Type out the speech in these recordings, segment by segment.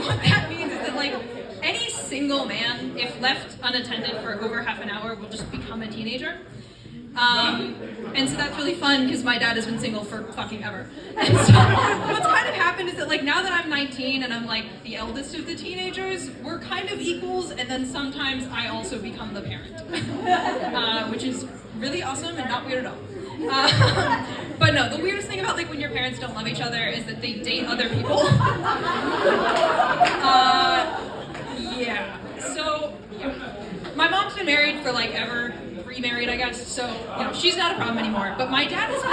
what that means is that, like, any single man, if left unattended for over half an hour, will just become a teenager. And so that's really fun because my dad has been single for fucking ever. And so what's kind of happened is that, like, now that I'm 19 and I'm like the eldest of the teenagers, we're kind of equals, and then sometimes I also become the parent, which is really awesome and not weird at all. But no, the weirdest thing about, like, when your parents don't love each other is that they date other people. Yeah. So my mom's been married for, like, ever. Remarried, I guess, so, you know, she's not a problem anymore. But my dad has been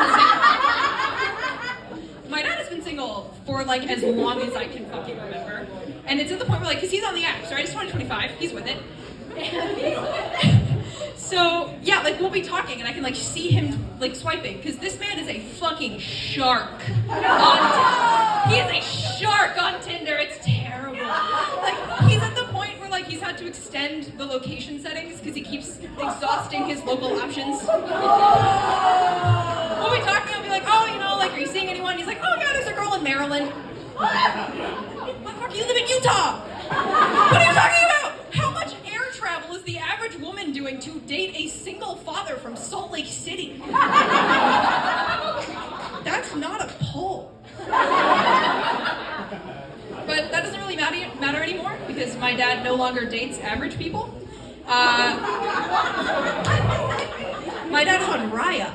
single. My dad has been single for, like, as long as I can fucking remember. And it's at the point where, like, because he's on the apps, right? He's 25, he's with it. And so, yeah, like, we'll be talking and I can, like, see him, like, swiping, because this man is a fucking shark on Tinder. He is a shark on Tinder. It's terrible. Like, he's at the point where, like, he's had to extend the location settings because he keeps exhausting his local options. We'll be talking, I'll be like, oh, you know, like, are you seeing anyone? He's like, oh, yeah, there's a girl in Maryland. Motherfucker, you live in Utah. What are you talking about? How much air travel is the average woman doing to date a single father from Salt Lake City? That's not a poll. But that doesn't really matter anymore because my dad no longer dates average people. My dad is on Raya.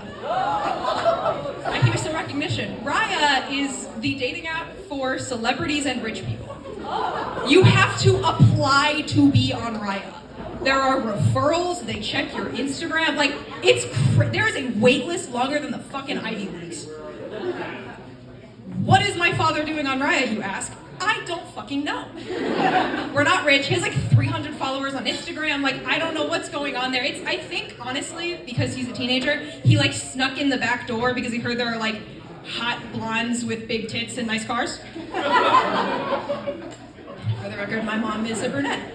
I give you some recognition. Raya is the dating app for celebrities and rich people. You have to apply to be on Raya. There are referrals, they check your Instagram, like, there is a wait list longer than the fucking Ivy Leagues. What is my father doing on Raya, you ask? I don't fucking know. We're not rich. He has like 300 followers on Instagram. Like, I don't know what's going on there. I think, honestly, because he's a teenager, he, like, snuck in the back door because he heard there are, like, hot blondes with big tits and nice cars. For the record, my mom is a brunette.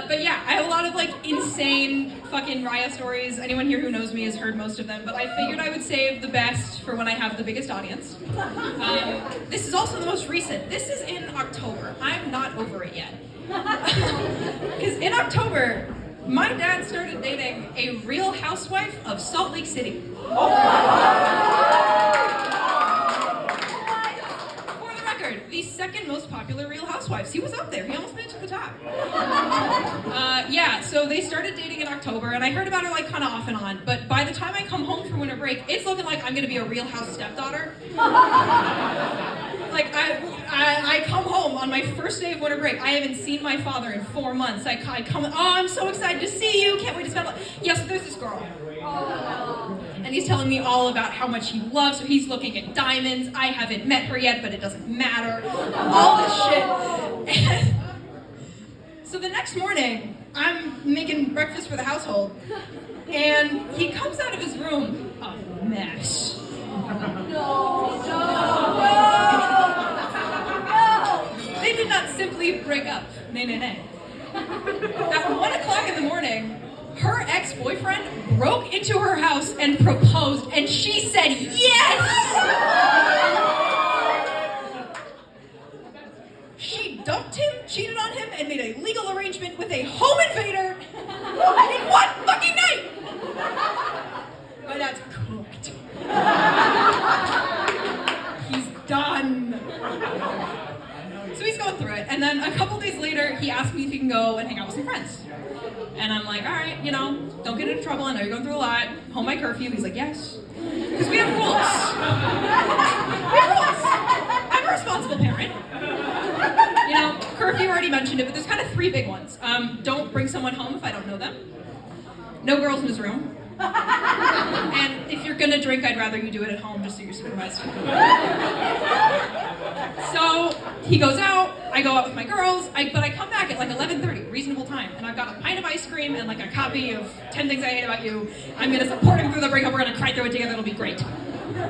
But yeah, I have a lot of, like, insane fucking Raya stories. Anyone here who knows me has heard most of them, but I figured I would save the best for when I have the biggest audience. This is also the most recent. This is in October. I'm not over it yet. Because in October, my dad started dating a Real Housewife of Salt Lake City. The second most popular Real Housewives. He was up there. He almost made it to the top. Yeah, so they started dating in October, and I heard about her, like, kind of off and on. But by the time I come home from winter break, it's looking like I'm going to be a Real House stepdaughter. Like, I come home on my first day of winter break. I haven't seen my father in 4 months. I come, oh, I'm so excited to see you. Can't wait to spend. Yes, there's this girl. And he's telling me all about how much he loves her. He's looking at diamonds. I haven't met her yet, but it doesn't matter. All this shit. And so the next morning, I'm making breakfast for the household, and he comes out of his room a mess. No. They did not simply break up. Nay. At 1 o'clock in the morning, her ex-boyfriend broke into her house and proposed, and she said yes! She dumped him, cheated on him, and made a legal arrangement with a home invader in one fucking night! My dad's cooked. He's done. So he's going through it, and then a couple days later, he asked me if he can go and hang out with some friends. And I'm like, all right, you know, don't get into trouble. I know you're going through a lot. Home by curfew. He's like, yes. Because we have rules. I'm a responsible parent. You know, curfew already mentioned it, but there's kind of 3 big ones. Don't bring someone home if I don't know them. No girls in his room. And if you're gonna drink, I'd rather you do it at home just so you're supervised. So he goes out, I go out with my girls, but I come back at like 11:30, reasonable time, and I've got a pint of ice cream and like a copy of 10 Things I Hate About You. I'm gonna support him through the breakup, we're gonna cry through it together, it'll be great.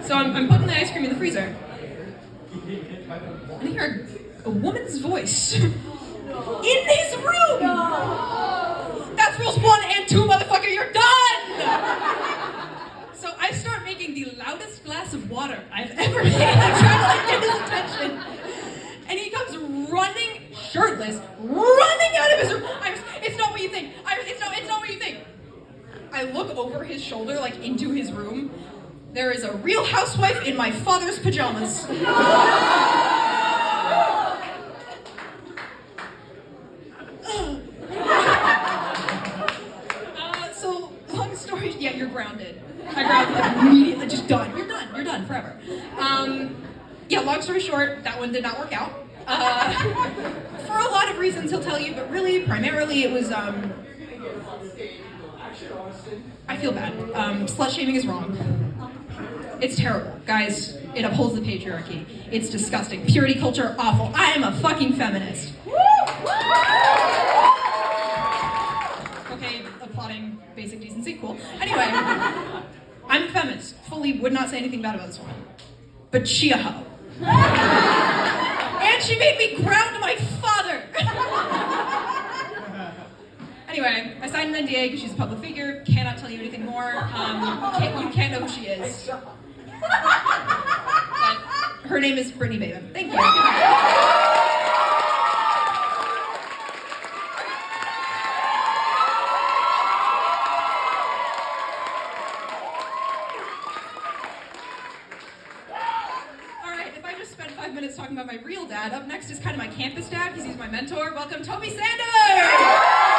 So I'm putting the ice cream in the freezer, and I hear a woman's voice in his room! That's rules 1 and 2, motherfucker, you're done! So I start making the loudest glass of water I've ever made. I'm trying to like get his attention. And he comes running, shirtless, running out of his room. It's not what you think. It's not what you think. I look over his shoulder, like into his room. There is a Real Housewife in my father's pajamas. So, long story, yeah, you're grounded. I grounded him immediately, just done. You're done forever. Yeah, long story short, that one did not work out. For a lot of reasons he'll tell you, but really, primarily it was, I feel bad. Slut shaming is wrong. It's terrible. Guys, it upholds the patriarchy. It's disgusting. Purity culture, awful. I am a fucking feminist. Okay, applauding basic decency, cool. Anyway, I'm a feminist. Fully would not say anything bad about this woman. But she a hoe. And she made me ground my father! Anyway, I signed an NDA because she's a public figure. Cannot tell you anything more. You can't know who she is. But her name is Brittany Bateman. Thank you. Alright, if I just spent 5 minutes talking about my real dad, up next is kind of my campus dad because he's my mentor. Welcome, Toby Sanders!